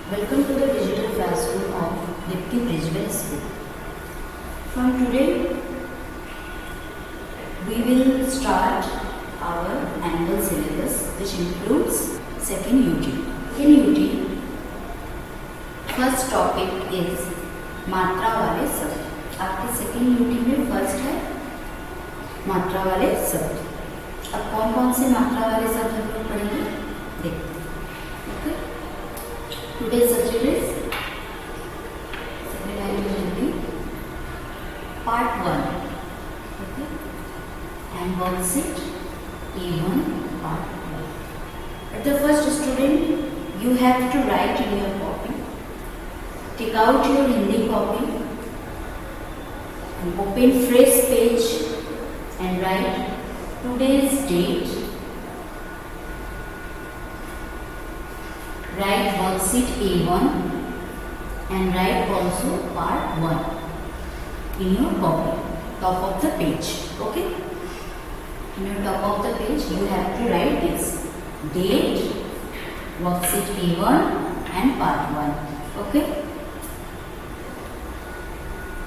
Welcome to the digital classroom of Dipti Bridgewell School. From today, we will start our annual syllabus, which includes second UT. In UT, first topic is मात्रा वाले शब्द. आपके second UT में first है मात्रा वाले शब्द. अब कौन कौन से मात्रा वाले शब्द हम लोग पढ़ेंगे देखते हैं. Okay, today subject is part 1. Okay, and worksheet A1 part 1. At the first student, you have to write in your copy. Take out your Hindi copy and open fresh page and write today's date. Write worksheet A1 and write also part 1 in your copy, top of the page. Okay? In your top of the page, you have to write this date, worksheet A1 and part 1. Okay?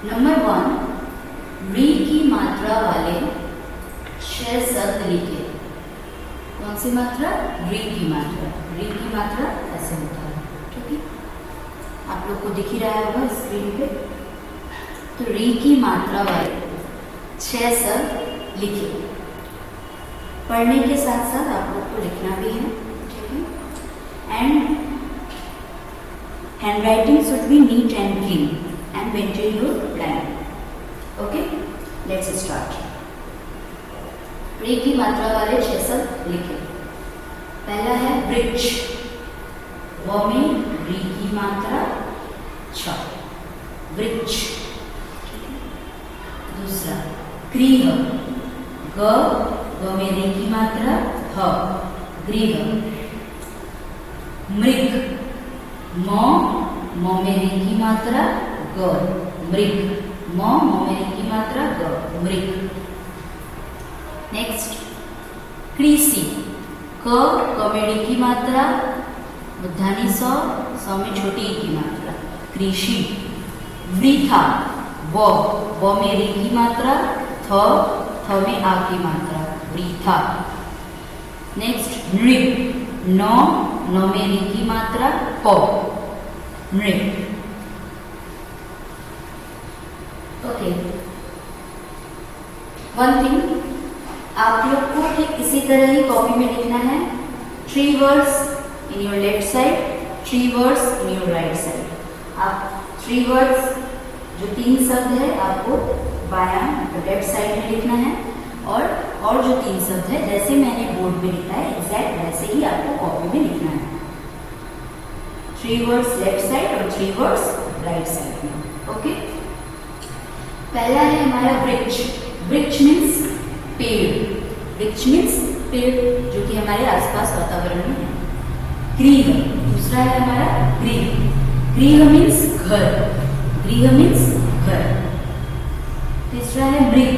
Number 1, री की मात्रा वाले 6 शब्द लिखे. कौन सी मात्रा? री की मात्रा. री की मात्रा ऐसे होता है. ठीक है, आप लोग को दिख ही रहा होगा स्क्रीन पे. तो री की मात्रा वाले 6 शब्द लिखे. पढ़ने के साथ साथ आप लोग को लिखना भी है. ठीक है, and hand writing should be neat and clean and maintain your line. Okay, let's start. री की मात्रा वाले 6 शब्द लिखे. पहला है वृक्ष. व में री की मात्रा 6, वृक्ष. दूसरा गृह. ग में री की मात्रा ह, गृह. मृग. म में री की मात्रा ग, मृग. म में री की मात्रा ग, मृग. नेक्स्ट कृषि. क में री की मात्रा बुद्धानी स में छोटी ई की मात्रा, कृषि. वृथा. व में री की मात्रा थ में आ की मात्रा, वृथा. नेक्स्ट नृप. न में री की मात्रा प, नृप. ओके, वन थिंग, आप लोग को ठीक इसी तरह ही कॉपी में लिखना है. 3 words in your left side, 3 words in your right side. आप 3 वर्ड्स जो 3 शब्द है आपको बायां लेफ्ट साइड में लिखना है, और जो 3 शब्द है जैसे मैंने बोर्ड पे लिखा है एग्जैक्ट वैसे ही आपको कॉपी में लिखना है. 3 वर्ड्स लेफ्ट साइड और 3 वर्ड्स राइट साइड में. ओके, पहला है हमारा वृक्ष. वृक्ष मीन्स पेड़. वृक्ष मीन्स पेड़ जो कि हमारे आसपास वातावरण में है. गृह. दूसरा है हमारा गृह. गृह मीन्स घर. गृह मीन्स घर. तीसरा है मृग.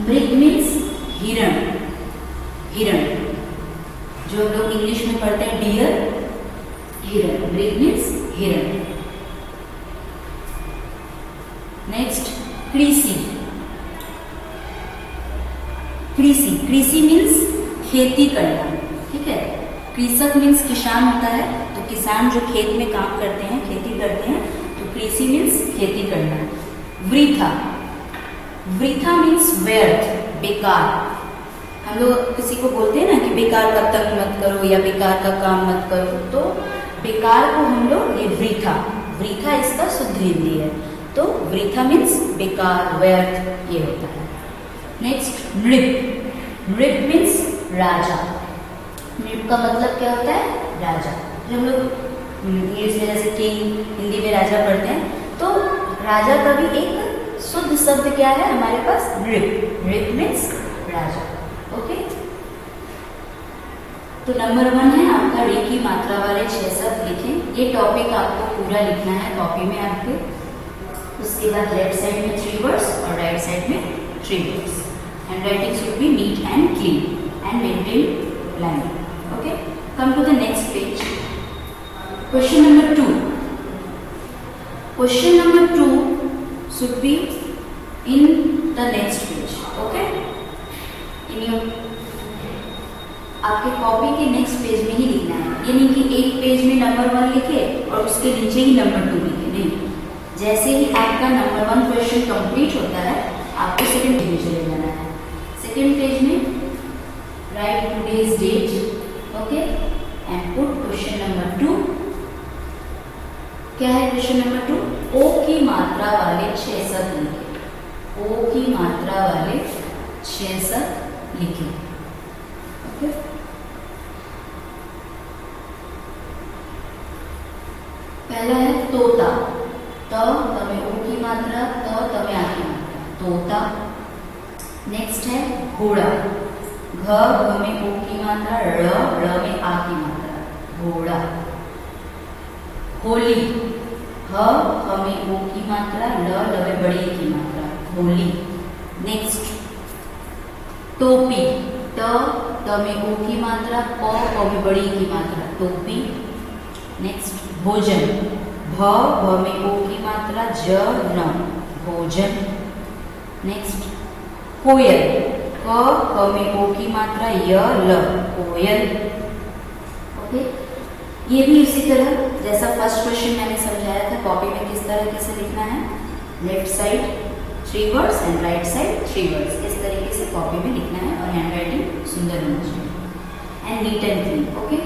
मृग मीन्स हिरण. हिरण जो हम लोग इंग्लिश में पढ़ते हैं डियर, हिरण. मृग मीन्स हिरण. नेक्स्ट कृषि. कृषि. कृषि मीन्स खेती करना. ठीक है, कृषक मीन्स किसान होता है, तो किसान जो खेत में काम करते हैं, खेती करते हैं, तो कृषि मीन्स खेती करना. वृथा. वृथा मीन्स व्यर्थ, बेकार. हम लोग किसी को बोलते हैं ना कि बेकार का तंग मत करो या बेकार का काम मत करो, तो बेकार को हम लोग ये वृथा. वृथा इसका शुद्ध हिंदी है, तो वृथा मीन्स बेकार, व्यर्थ, ये होता है. नेक्स्ट नृप. नृप मीन्स राजा. नृप का मतलब क्या होता है? राजा. जो हम लोग इंग्लिश में जैसे किंग, हिंदी में राजा पढ़ते हैं, तो राजा का भी एक शुद्ध शब्द क्या है हमारे पास? नृप. नृप मीन्स राजा. ओके, तो नंबर 1 है आपका री की मात्रा वाले 6 शब्द लिखें. ये टॉपिक आपको पूरा लिखना है कॉपी में आपके. उसके बाद लेफ्ट साइड में 3 वर्ड्स और राइट साइड में 3 words. Hand writing should be neat and clean and maintain line. Okay, come to the next page. Question number 2. Question number 2 should be in the next page. Okay? In your आपके copy के next page में ही लिखना है, ये नहीं कि एक page में नंबर 1 लिखे और उसके नीचे ही नंबर 2 लिखे, नहीं। जैसे ही आपका नंबर 1 क्वेश्चन कंप्लीट होता है आपको सेकंड पेज में चले जाना है। सेकंड पेज में write today's date, okay, and put question number 2। क्या है क्वेश्चन नंबर 2? ओ की मात्रा वाले 6 शब्द लिखे। ओ की मात्रा वाले 6 शब्द लिखे। ओके, पहला है तोता। त तमें ओ की मात्रा, त तमें आ की मात्रा, तोता। नेक्स्ट है घोड़ा। घ में ओ की मात्रा, ड़ में आ की मात्रा, घोड़ा। होली। ह में ओ की मात्रा, ल में बड़ी की मात्रा, होली। नेक्स्ट टोपी। त में ओ की मात्रा, प में बड़ी की मात्रा, टोपी। नेक्स्ट भोजन। भ में ओ की मात्रा, ज न, भोजन। नेक्स्ट कोयल। क में ओ की मात्रा, य ल, कोयल। ओके, ये भी इसी तरह जैसा फर्स्ट क्वेश्चन मैंने समझाया था, कॉपी में किस तरह से लिखना है, left side 3 words and right side 3 words, इस तरीके से कॉपी में लिखना है और हैंड राइटिंग सुंदर होना चाहिए and neat and clean. Okay,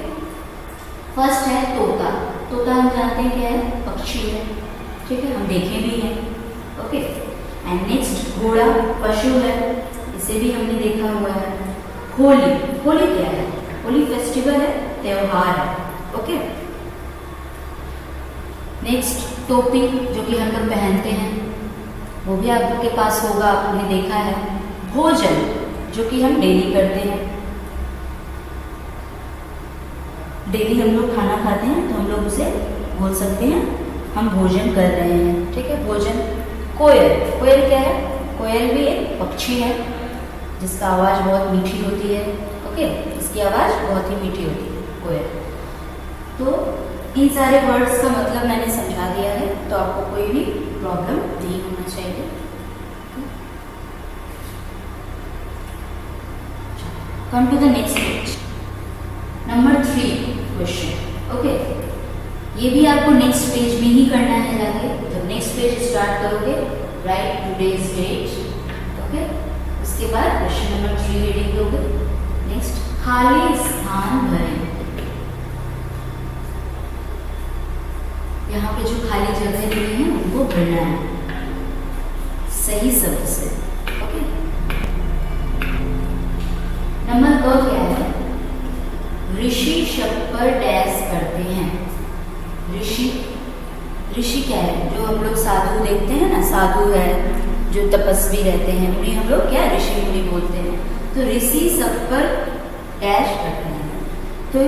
first है तोता। तोता हम जानते हैं क्या है, पक्षी है, ठीक है, हम देखे भी हैं। ओके, एंड नेक्स्ट घोड़ा, पशु है, इसे भी हमने देखा हुआ है। होली। होली क्या है? होली फेस्टिवल है, त्योहार है। ओके, नेक्स्ट टोपी, जो कि हम लोग पहनते हैं, वो भी आप लोग के पास होगा, आपने देखा है। भोजन, जो कि हम डेली करते हैं, डेली हम लोग खाना खाते हैं तो हम लोग उसे बोल सकते हैं हम भोजन कर रहे हैं, ठीक है, भोजन। कोयल। कोयल क्या है? कोयल भी एक पक्षी है जिसका आवाज़ बहुत मीठी होती है। ओके, इसकी आवाज़ बहुत ही मीठी होती है, कोयल। तो इन सारे वर्ड्स का मतलब मैंने समझा दिया है, तो आपको कोई भी प्रॉब्लम नहीं होना चाहिए। Come to the next page, number 3 question. Okay, ये भी आपको नेक्स्ट पेज में ही करना है जाके। जब नेक्स्ट पेज स्टार्ट करोगे, राइट टुडेज डेट, ओके, उसके बाद क्वेश्चन नंबर 3 रीडिंग दोगे। नेक्स्ट, खाली स्थान भरें। यहाँ पे जो खाली जगह दी है उनको भरना है सही शब्द से। ओके, नंबर 2 क्या है? ऋषि शब्द पर डैश करते हैं। ऋषि, ऋषि क्या है? जो हम लोग साधु देखते हैं ना, साधु है जो तपस्वी रहते हैं, उन्हें हम लोग क्या ऋषि मुनि बोलते हैं। तो ऋषि शब्द पर डैश करते हैं, तो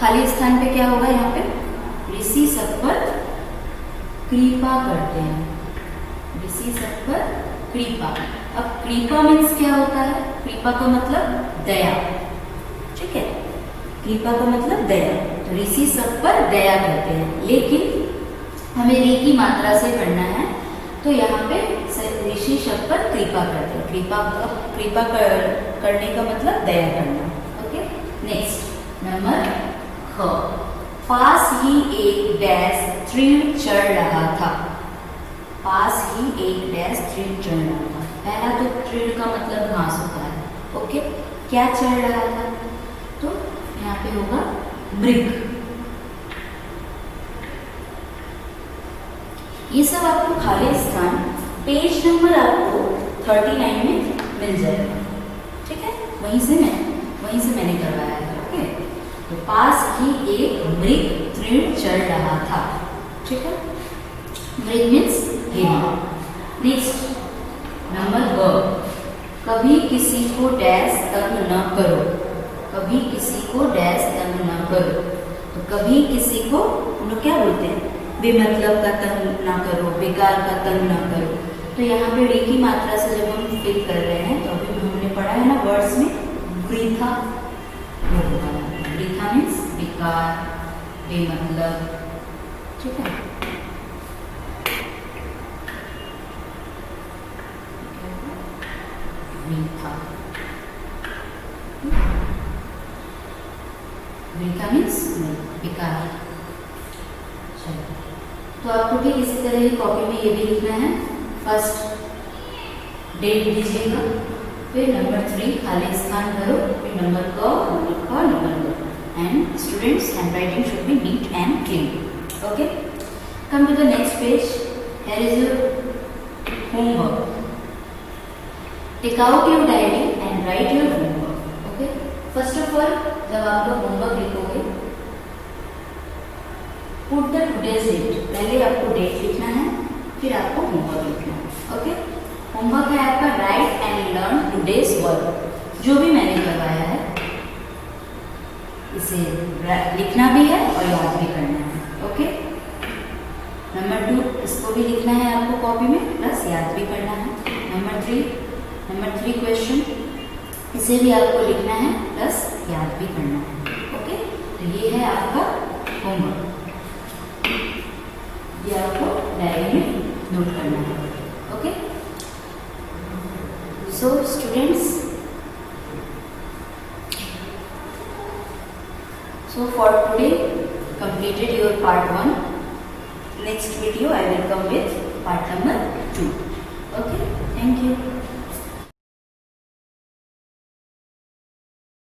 खाली स्थान पे क्या होगा? यहाँ पे ऋषि शब्द पर कृपा करते हैं। ऋषि शब्द पर कृपा। अब कृपा मीन्स क्या होता है? कृपा का मतलब दया, ठीक है, कृपा का मतलब दया। तो ऋषि सब पर दया करते हैं, लेकिन हमें री की मात्रा से पढ़ना है, तो यहाँ पे ऋषि शब्द पर कृपा करते हैं। कृपा करने का मतलब दया करना। ओके, नेक्स्ट नंबर ख। पास ही एक डैश तृण चढ़ रहा था। पास ही एक डैश तृण चढ़ रहा था। पहला तो तृण का मतलब घास होता है। ओके, क्या चढ़ रहा था? तो यहाँ पे होगा मृग। ये सब आपको खाली स्थान पेज नंबर आपको 39 में मिल जाएगा, ठीक है, वहीं से मैंने करवाया है। ओके, तो पास ही एक मृग तृण चढ़ रहा था, ठीक है, मृग मीन्स हिरण। नेक्स्ट नंबर 2, कभी किसी को डैश तंग न करो। कभी किसी को डैश तंग न करो। तो कभी किसी को हम लोग क्या बोलते हैं? बेमतलब का तंग ना करो, बेकार का तंग ना करो। तो यहाँ पे री की मात्रा से जब हम फिल कर रहे हैं, तो अभी हमने पढ़ा है ना वर्ड्स में वृथा, वो होगा वृथा मीन्स बेकार, बेमतलब, ठीक है। वृथा, वृथा मीन्स बेकार। चलो, तो आपको ठीक इसी तरह ही कॉपी में ये भी लिखना है। फर्स्ट डेट दीजिएगा, फिर नंबर 3 खाली स्थान भरो, फिर नंबर क, नंबर ग, and students handwriting should be neat and clean. Okay, come to the next page. Here is your homework. Take out your diary and write your homework. Okay, first of all जब आप लोग homework लिखोगे, put the today's date. पहले आपको date लिखना है, फिर आपको होमवर्क लिखना है। ओके, होमवर्क है आपका right and learn today's work. जो भी मैंने करवाया है इसे लिखना भी है और याद भी करना है। ओके, नंबर 2 इसको भी लिखना है आपको कॉपी में, प्लस याद भी करना है। नंबर 3 क्वेश्चन, इसे भी आपको लिखना है प्लस याद भी करना है। ओके, तो ये है आपका होमवर्क, ये आपको डायरी में नोट करना है। Okay, so students, so for today completed your part 1. Next video I will come with part number 2. Okay, thank you.